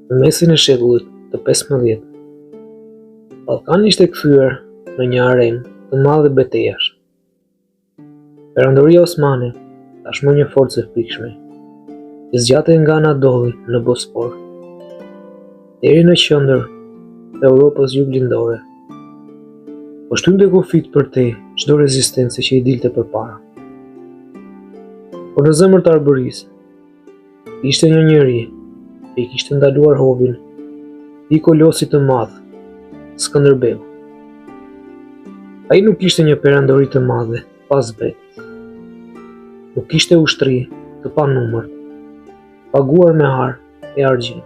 Në mesin e shekullit të 15, Ballkani ishte kthyer në një arenë të madhe betejësh. Perandoria osmane, tashmë një forcë e frikshme, që zgjatej nga ana dolli në Bospor, deri në qendër të Europës juglindore, po shtynte kufit për te çdo rezistencë që i dilte përpara. Por në zemër të Arbërisë ishte një njeri që i kishte ndaluar hobin i kolosit të madh, Skënderbeu. Ai nuk ishte një perandori të madhe pas vetes. Nuk ishte ushtri të panumërt, paguar me harë e argjend.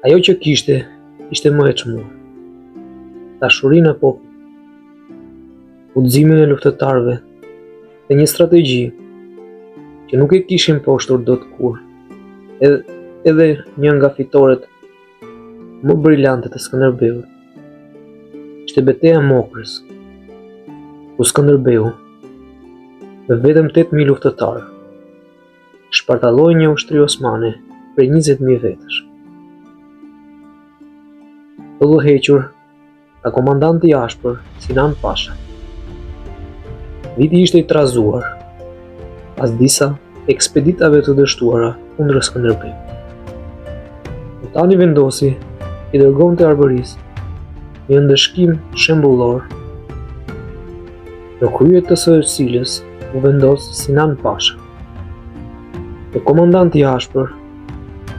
Ajo që kishte ishte më e çmuar. Dashurinë e popullit, udhëzimin e luftëtarëve dhe një strategji që nuk e kishin poshtur dot kur, edhe një nga fitoret më brillante të Skënderbeut. Ishte betejë e Mokrës, ku Skënderbeu, me vetëm 8.000 luftëtarë, shpartalloi një ushtri osmane prej 20.000 vetësh. Të udhëhequr nga komandanti i ashpër Sinan Pasha. Viti ishte i trazuar pas disa ekspeditave të dështuara kundër Skënderbeut. Sultani vendosi i dërgonte Arbërisë një ndëshkim shembullor, në krye të së cilës u vendos Sinan Pasha, një komandant i ashpër,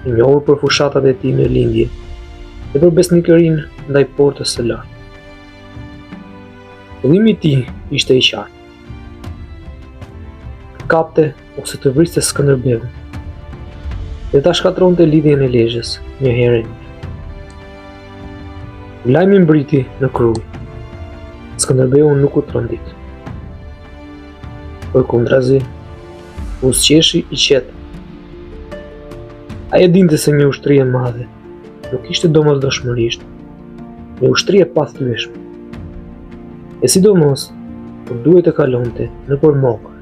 i njohur për fushatat e tij në lindje dhe për besnikërinë ndaj portës së lartë. Qëllimi i tij ishte i qartë: të kapte ose të vriste Skënderbeun dhe ta shkatronte lidhjen e Lezhës një herë. Lajmi mbriti në Kruj. Skënderbeu nuk u trondit. Përkundrazi, u sqeshi i qetë. Ai e dinte se një ushtri e madhe nuk ishte domosdoshmërisht një ushtri e pathyeshme, e sidomos kur duhet të kalonte nëpër Mokrë,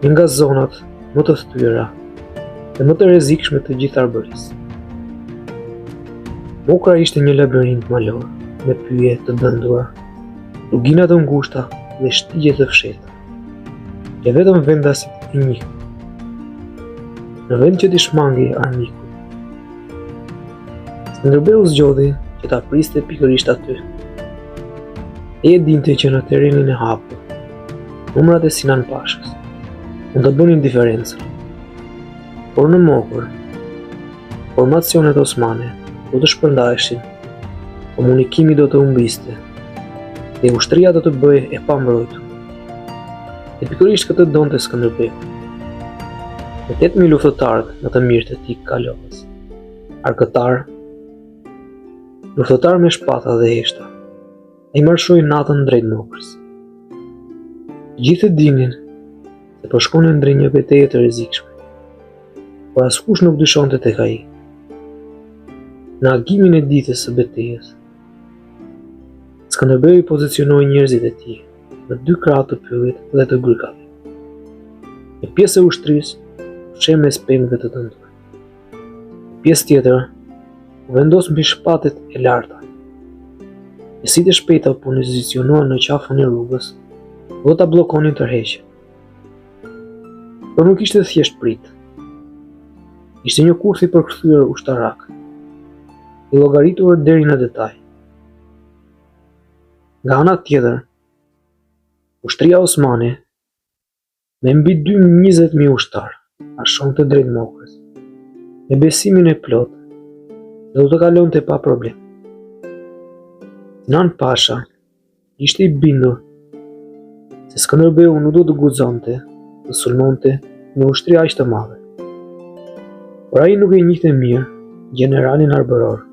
një nga zonat më të thtyra dhe më të rrezikshme të gjithë Arbërisë. Mokra ishte një labirint malor, me pyje të dëndura, rrugina të ngushta dhe shtigje të fshehta, që vetëm vendasit i njihnin. Në vend që t'i shmangi armiku, Skënderbeu zgjodhi që ta priste pikërisht aty. E dinte që në terrenin e hapur, numrat e Sinan Pashës mund të bënin diferencën. Por në Mokër, formacionet osmane do të shpërndaheshin, komunikimi do të humbiste dhe ushtria do të bëhej e pambrojtur. E pikërisht këtë donte Skënderbeu. Me 8.000 luftëtarët në të mirë të tij kalovës, arkëtar, luftëtar me shpata dhe heshta, ai marshoi natën drejt Mokrës. Gjithë dinin se po shkonin drejt një betejë të rrezikshme, por askush nuk dyshonte tek ai. Në agimin e ditës së betejës, Skënderbeu i pozicionoi njerëzit e tij në 2 krah të pyllit dhe të grykave. Një pjesë e ushtrisë fsheh mes pemëve të dëndura. Një pjesë tjetër u vendos mbi shpatet e larta. Njësitë e shpejta u pozicionuan në qafën e rrugës dhe ta bllokonin tërheqjen. Por nuk ishte thjesht prit. Ishte një kurth i përkthyer ushtarak, i llogaritur deri në detaj. Nga ana tjetër, ushtria osmane, me mbi 20.000 ushtar, arshonte drejt Mokrës, me besimin e plot, dhe do të kalonte pa problem. Sinan Pasha ishte i bindur se Skënderbeu nuk do të guxonte të sulmonte një ushtri aq të madhe. Por ai nuk e njihte mirë generalin arbëror.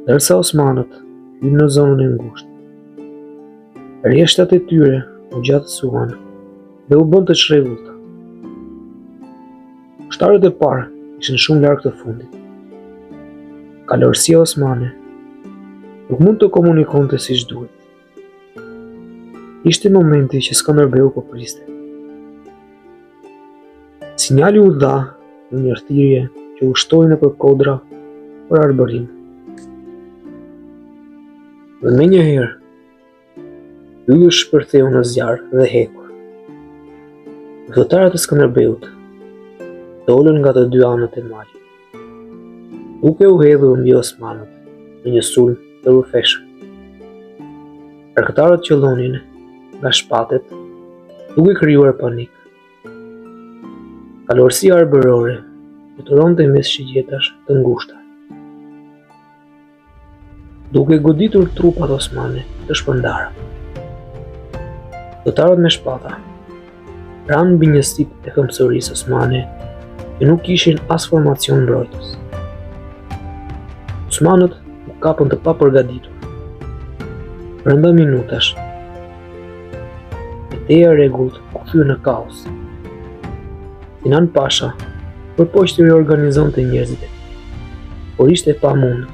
Ndërsa osmanët hynë në zonën e ngushtë, rreshtat e tyre u gjatësuan dhe u bën të çrregullta. Ushtarët e parë ishin shumë larg të fundit. Kalorësia osmane nuk mund të komunikonte siç duhet. Ishte momenti që Skënderbeu po priste. Sinjali u dha në një thirrje që ushtoi nëpër kodra për arbërim. Dhe menjëherë, ylli shpërtheu në zjarr dhe hekur. Udhëtarët e Skënderbeut dolën nga të dy anët e malit, duke u hedhur mbi osmanët në një sulm të rrëfeshëm. Arkëtarët qëllonin nga shpatet, duke krijuar panik. Kalorësia arbërore fluturonte mes shigjetash të ngushta, duke goditur trupat osmane të shpërndara. Udhëtarët me shpata ranë mbi një sip të këmbësërisë osmane që nuk kishin as formacion mbrojtës. Osmanët u kapën të papërgatitur. Brenda minutash, betejë e rregullt u kthye në kaos. Sinan Pasha përpoqi të riorganizonte njerëzit, por ishte pamundur.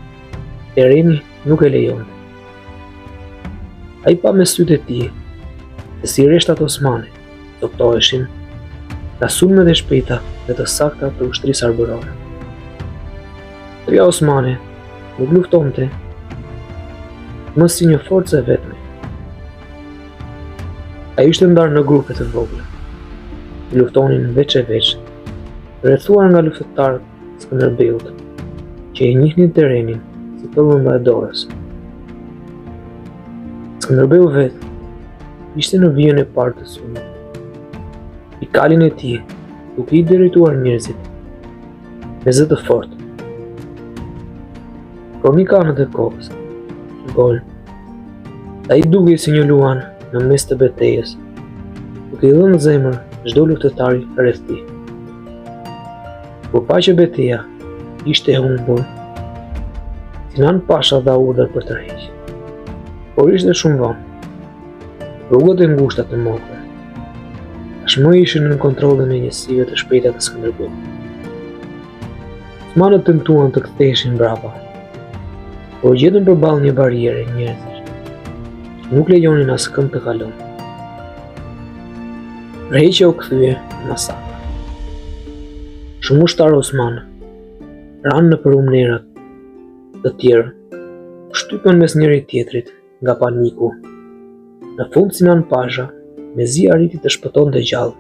Terreni nuk e lejonte. Ai pa me sytë e tij se si rreshtat osmane dobtoheshin nga sulmet e shpejta dhe të sakta të ushtrisë arbërore. Treja osmane nuk luftonte më si një forcë e vetme. Ai ishte ndarë në grupe të vogla, që luftonin veç e veç, rrethuar nga luftëtarët e Skënderbeut, që e njihnin terrenin si përbërmba e dorës. Skënderbeu vetë ishte në vijën e parë të sulmit. Pikalin e tij duke i drejtuar njerëzit me zë të fortë. Kronikanët e kohës ai duke si një luan në mes të betejës, duke i dhënë zemër çdo luftëtari rreth tij. Kur pa që beteja ishte e humbur, Sinan Pasha dha urdhër për tërheqje, por ishte shumë vonë. Rrugët e ngushta të mokre tashmë ishin në kontrollin e njësive të shpejta të Skënderbeut. Osmanët tentuan të ktheheshin mbrapa, por gjetën përballë një bariere njerëzish, që nuk lejonin askënd të kalonte. Tërheqja u kthye në masakër. Shumë ushtarë osmanë ranë në përumnerat të tjerë, shtypën mes njëri tjetrit nga paniku. Në fund Sinan Pasha mezi arriti të shpëtonte gjallë,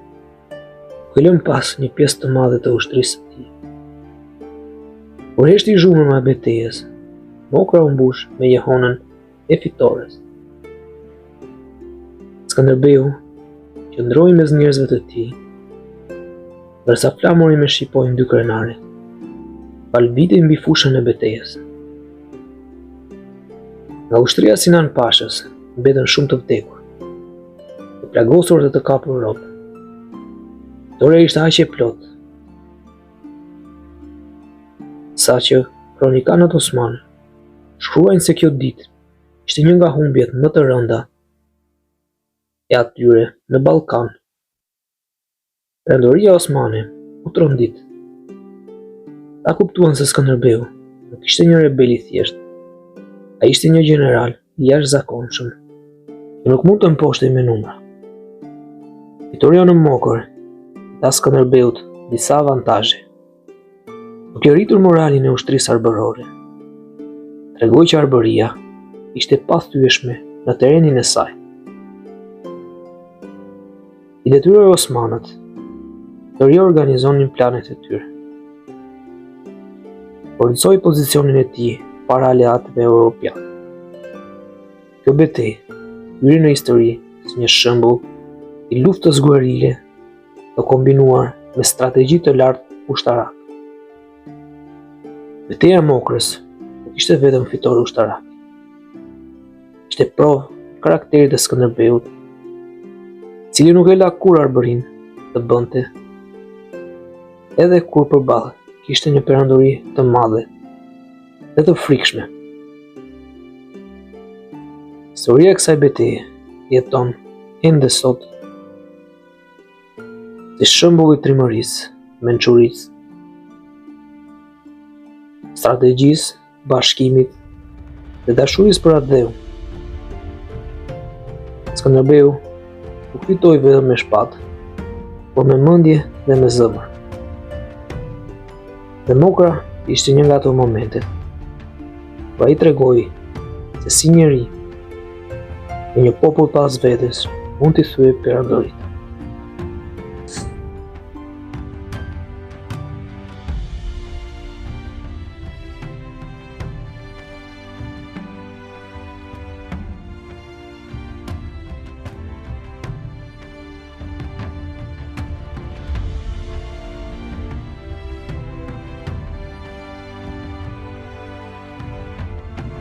duke lënë pas një pjesë të madhe të ushtrisë së tij. Kur heshti zhurma e betejës, mokra u mbush me jehonën e fitores. Skënderbeu qëndroi mes njerëzve të tij, ndërsa flamuri me shqipojnë dy krenare, palbitej mbi fushën e betejës. Nga ushtria e Sinan Pashës mbetën shumë të vdekur, të plagosur dhe të kapur rob. Dore ishte aq e plotë, saqë kronikanët osmanë shkruajnë se kjo ditë ishte një nga humbjet më të rënda e atyre në Ballkan. Perandoria osmane u trondit. Ta kuptuan se Skënderbeu nuk ishte një rebel i thjeshtë. Ai ishte një general i jashtëzakonshëm, që nuk mund të mpoštej me numra. Fitoria në Mokër dha Skënderbeut disa avantazhe. Duke rritur moralin e ushtrisë arbërore, tregoi që arbëria ishte pathyeshme në terrenin e saj. I detyroi osmanët të riorganizonin planet e tyre. Forcoi pozicionin e tij para aleatëve evropianë. Kjo betejë hyri në histori si një shembull i luftës guerile të kombinuar me strategji të lartë ushtarake. Beteja e Mokrës nuk ishte vetëm fitore ushtarake. Ishte provë karakterit të Skënderbeut, i cili nuk e la kur arbërin të bënte, edhe kur përballë kishte një perandori të madhe dhe të frikshme. Historia e kësaj betejë jeton ende sot si shembull i trimërisë, mençurisë, strategjisë, bashkimit dhe dashurisë për atë dheu. Skënderbeu nuk fitoi vetëm me shpatë, por me mendje dhe me zemër. Dhe Mokra ishte një nga ato momentet. Pra I tregoi se si njeri me një popull pas vetes mund t'i thyej perëndërit.